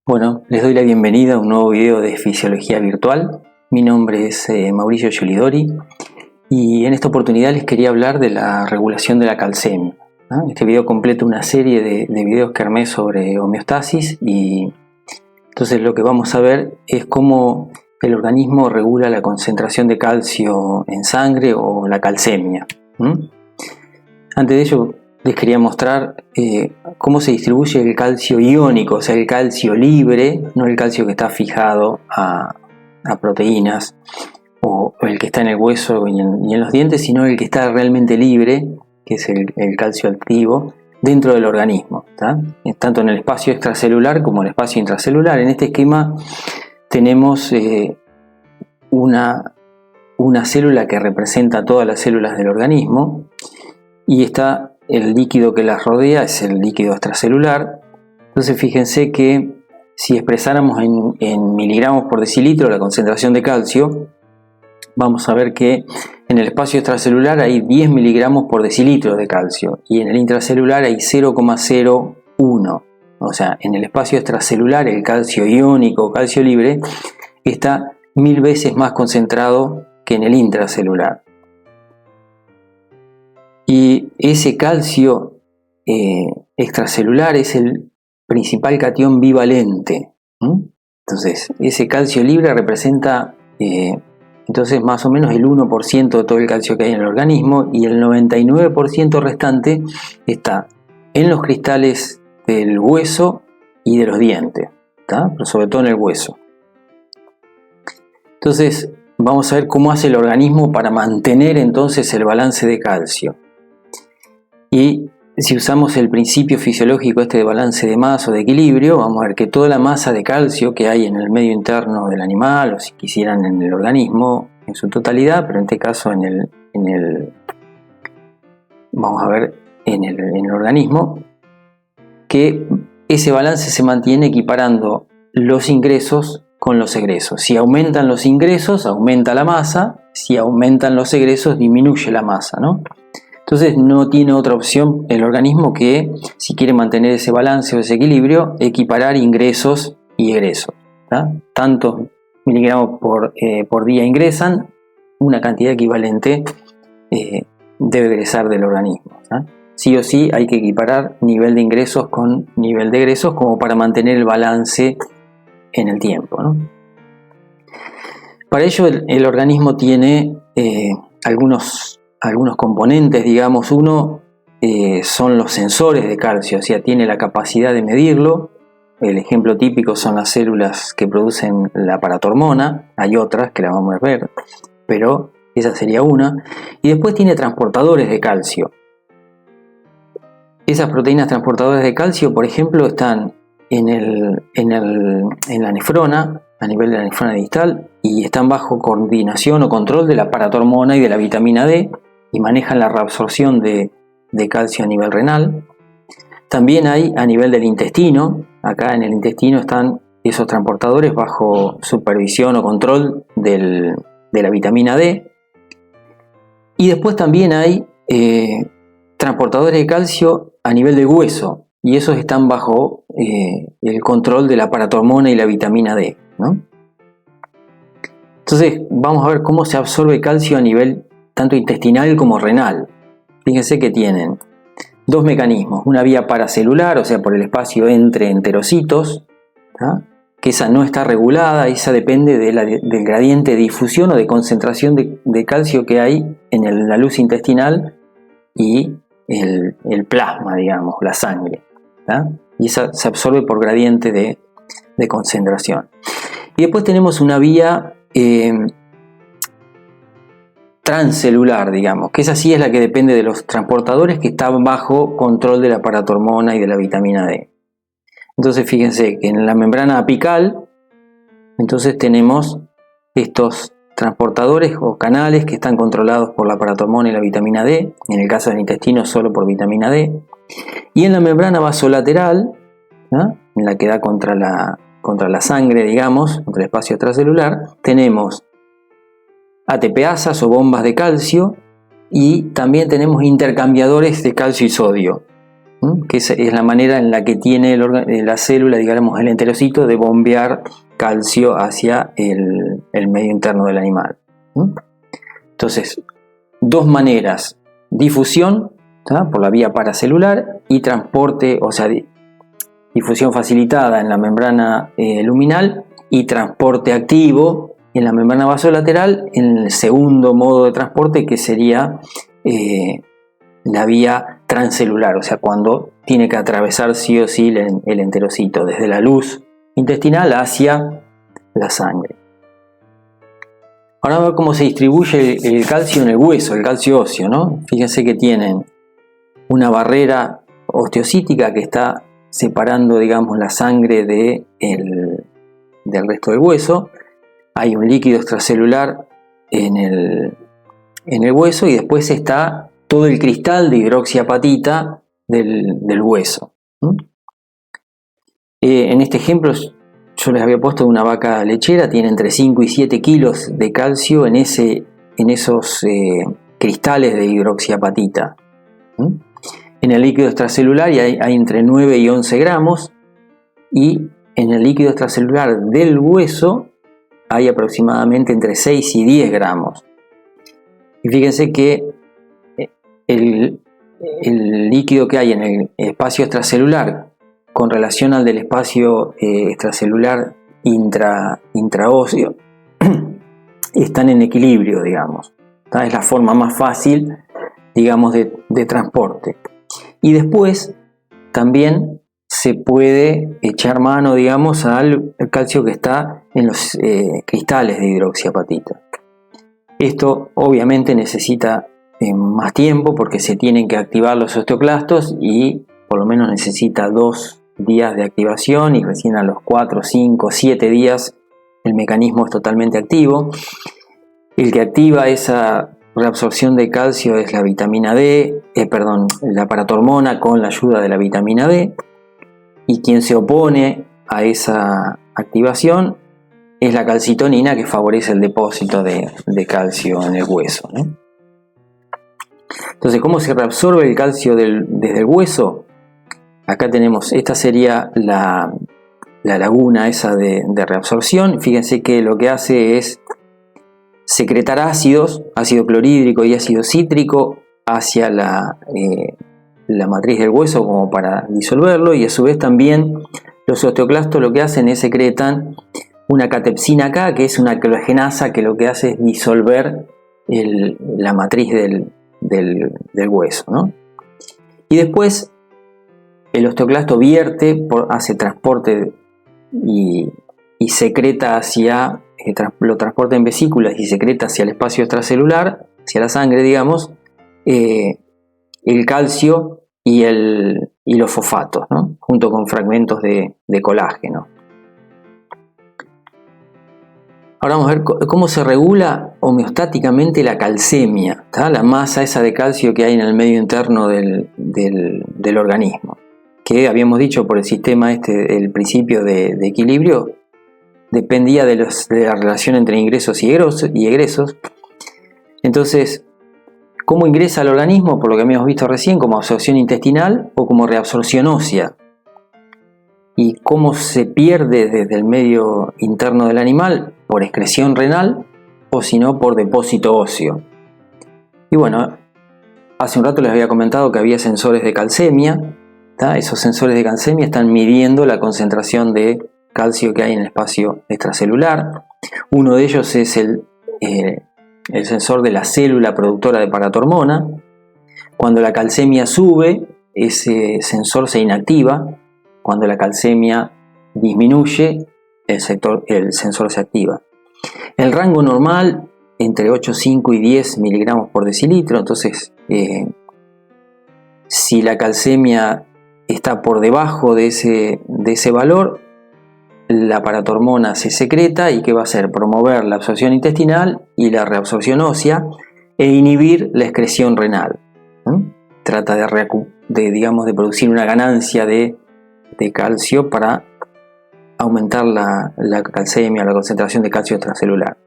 Bueno, les doy la bienvenida a un nuevo video de Fisiología Virtual. Mi nombre es Mauricio Giolidori y en esta oportunidad les quería hablar de la regulación de la calcemia. Este video completa una serie de videos que armé sobre homeostasis y entonces lo que vamos a ver es cómo el organismo regula la concentración de calcio en sangre o la calcemia. Antes de ello les quería mostrar cómo se distribuye el calcio iónico, o sea, el calcio libre, no el calcio que está fijado a proteínas o el que está en el hueso y en los dientes, sino el que está realmente libre, que es el calcio activo, dentro del organismo, tanto en el espacio extracelular como en el espacio intracelular. En este esquema tenemos una célula que representa todas las células del organismo y está el líquido que las rodea, es el líquido extracelular. Entonces fíjense que si expresáramos en miligramos por decilitro la concentración de calcio, vamos a ver que en el espacio extracelular hay 10 miligramos por decilitro de calcio y en el intracelular hay 0,01. O sea, en el espacio extracelular el calcio iónico, calcio libre, está 1000 veces más concentrado que en el intracelular. Y ese calcio extracelular es el principal catión bivalente. Entonces, ese calcio libre representa entonces más o menos el 1% de todo el calcio que hay en el organismo, y el 99% restante está en los cristales del hueso y de los dientes, pero sobre todo en el hueso. Entonces, vamos a ver cómo hace el organismo para mantener entonces el balance de calcio. Y si usamos el principio fisiológico de balance de masa o de equilibrio, vamos a ver que toda la masa de calcio que hay en el medio interno del animal, o si quisieran en el organismo en su totalidad, pero en este caso en el organismo, que ese balance se mantiene equiparando los ingresos con los egresos. Si aumentan los ingresos, aumenta la masa; si aumentan los egresos, disminuye la masa, ¿no? Entonces no tiene otra opción el organismo que, si quiere mantener ese balance o ese equilibrio, equiparar ingresos y egresos. Tantos miligramos por día ingresan, una cantidad equivalente debe egresar del organismo. Sí o sí hay que equiparar nivel de ingresos con nivel de egresos como para mantener el balance en el tiempo, ¿no? Para ello el organismo tiene algunos componentes, digamos. Uno son los sensores de calcio, o sea, tiene la capacidad de medirlo. El ejemplo típico son las células que producen la paratormona. Hay otras que las vamos a ver, pero esa sería una. Y después tiene transportadores de calcio. Esas proteínas transportadoras de calcio, por ejemplo, están en la nefrona, a nivel de la nefrona distal, y están bajo coordinación o control de la paratormona y de la vitamina D, y manejan la reabsorción de calcio a nivel renal. También hay a nivel del intestino. Acá en el intestino están esos transportadores bajo supervisión o control de la vitamina D. Y después también hay transportadores de calcio a nivel del hueso, y esos están bajo el control de la paratormona y la vitamina D, ¿no? Entonces vamos a ver cómo se absorbe calcio a nivel tanto intestinal como renal. Fíjense que tienen dos mecanismos: una vía paracelular, o sea, por el espacio entre enterocitos, que esa no está regulada, esa depende del gradiente de difusión o de concentración de calcio que hay en la luz intestinal y el plasma, digamos, la sangre, y esa se absorbe por gradiente de concentración. Y después tenemos una vía transcelular, digamos, que esa sí es la que depende de los transportadores, que están bajo control de la paratormona y de la vitamina D. Entonces fíjense que en la membrana apical entonces tenemos estos transportadores o canales que están controlados por la paratormona y la vitamina D, en el caso del intestino solo por vitamina D. Y en la membrana vasolateral, en la que da contra la sangre, digamos, contra el espacio extracelular, tenemos ATPasas o bombas de calcio, y también tenemos intercambiadores de calcio y sodio. que es la manera en la que tiene la célula, digamos, el enterocito, de bombear calcio hacia el medio interno del animal. Entonces, dos maneras: difusión, ¿tá?, por la vía paracelular, y transporte, o sea, difusión facilitada en la membrana luminal y transporte activo en la membrana vasolateral, en el segundo modo de transporte, que sería la vía transcelular, o sea, cuando tiene que atravesar sí o sí el enterocito, desde la luz intestinal hacia la sangre. Ahora vamos a ver cómo se distribuye el calcio en el hueso, el calcio óseo, ¿no? Fíjense que tienen una barrera osteocítica que está separando, digamos, la sangre del resto del hueso. Hay un líquido extracelular en el hueso, y después está todo el cristal de hidroxiapatita del hueso. En este ejemplo yo les había puesto de una vaca lechera, tiene entre 5 y 7 kilos de calcio en esos cristales de hidroxiapatita. En el líquido extracelular hay entre 9 y 11 gramos, y en el líquido extracelular del hueso hay aproximadamente entre 6 y 10 gramos. Y fíjense que el líquido que hay en el espacio extracelular con relación al del espacio extracelular intraóseo están en equilibrio, digamos. Es la forma más fácil, digamos, de transporte. Y después también se puede echar mano, digamos, al calcio que está en los cristales de hidroxiapatita. Esto obviamente necesita más tiempo, porque se tienen que activar los osteoclastos, y por lo menos necesita 2 días de activación, y recién a los 4, 5, 7 días el mecanismo es totalmente activo. El que activa esa reabsorción de calcio es la vitamina D, la paratormona con la ayuda de la vitamina D, y quien se opone a esa activación es la calcitonina, que favorece el depósito de calcio en el hueso, ¿no? Entonces, ¿cómo se reabsorbe el calcio desde el hueso? Acá tenemos, esta sería la laguna esa de reabsorción. Fíjense que lo que hace es secretar ácidos, ácido clorhídrico y ácido cítrico, hacia la matriz del hueso, como para disolverlo, y a su vez también los osteoclastos lo que hacen es secretan una catepsina K, que es una clogenasa, que lo que hace es disolver la matriz del hueso, ¿no? Y después el osteoclasto vierte, hace transporte y secreta lo transporta en vesículas y secreta hacia el espacio extracelular, hacia la sangre, digamos, el calcio y los fosfatos, ¿no?, junto con fragmentos de colágeno. Ahora vamos a ver cómo se regula homeostáticamente la calcemia, ¿tá?, la masa esa de calcio que hay en el medio interno del organismo, que habíamos dicho por el sistema el principio de equilibrio dependía de la relación entre ingresos y egresos. Entonces, ¿cómo ingresa al organismo? Por lo que habíamos visto recién, como absorción intestinal o como reabsorción ósea. ¿Y cómo se pierde desde el medio interno del animal? Por excreción renal, o si no, por depósito óseo. Y bueno, hace un rato les había comentado que había sensores de calcemia, ¿tá? Esos sensores de calcemia están midiendo la concentración de calcio que hay en el espacio extracelular. Uno de ellos es el sensor de la célula productora de paratormona. Cuando la calcemia sube, ese sensor se inactiva. Cuando la calcemia disminuye, el sensor se activa. El rango normal, entre 8,5 y 10 miligramos por decilitro. Entonces, si la calcemia está por debajo de ese valor, la paratormona se secreta, y ¿qué va a hacer? Promover la absorción intestinal y la reabsorción ósea, e inhibir la excreción renal. Trata de producir una ganancia de calcio para aumentar la calcemia, la concentración de calcio extracelular.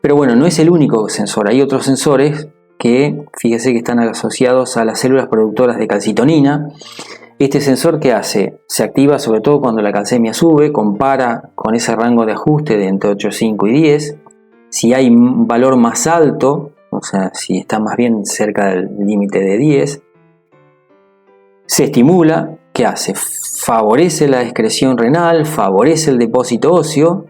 Pero bueno, no es el único sensor. Hay otros sensores que, fíjese que están asociados a las células productoras de calcitonina, Este sensor, ¿qué hace? Se activa sobre todo cuando la calcemia sube, compara con ese rango de ajuste de entre 8,5 y 10. Si hay un valor más alto, o sea, si está más bien cerca del límite de 10, se estimula. ¿Qué hace? Favorece la excreción renal, favorece el depósito óseo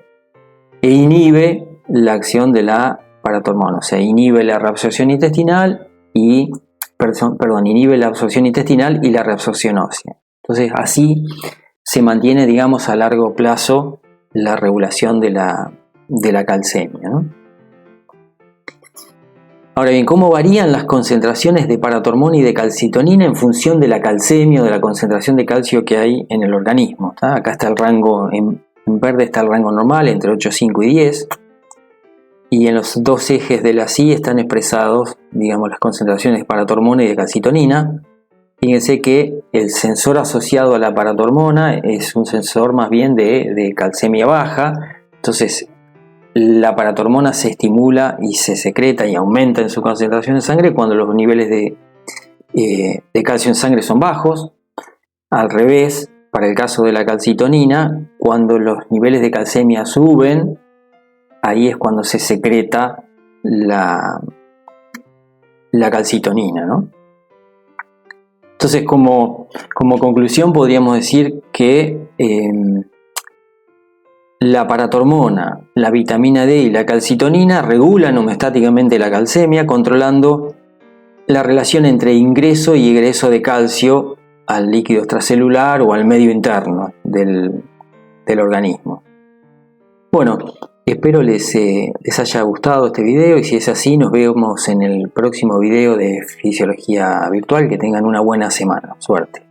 e inhibe la acción de la paratormona, o sea, inhibe la reabsorción intestinal y inhibe la absorción intestinal y la reabsorción ósea. Entonces, así se mantiene, digamos, a largo plazo la regulación de la calcemia, ¿no? Ahora bien, ¿cómo varían las concentraciones de paratormona y de calcitonina en función de la calcemia o de la concentración de calcio que hay en el organismo? ¿Tá? Acá está el rango, en verde está el rango normal, entre 8,5 y 10. Y en los dos ejes de la SI están expresados, digamos, las concentraciones de paratormona y de calcitonina. Fíjense que el sensor asociado a la paratormona es un sensor más bien de calcemia baja. Entonces, la paratormona se estimula y se secreta y aumenta en su concentración en sangre cuando los niveles de calcio en sangre son bajos. Al revés, para el caso de la calcitonina, cuando los niveles de calcemia suben, ahí es cuando se secreta la calcitonina, ¿no? Entonces, como conclusión, podríamos decir que la paratormona, la vitamina D y la calcitonina regulan homeostáticamente la calcemia, controlando la relación entre ingreso y egreso de calcio al líquido extracelular o al medio interno del organismo. Bueno, espero les haya gustado este video, y si es así, nos vemos en el próximo video de Fisiología Virtual. Que tengan una buena semana. Suerte.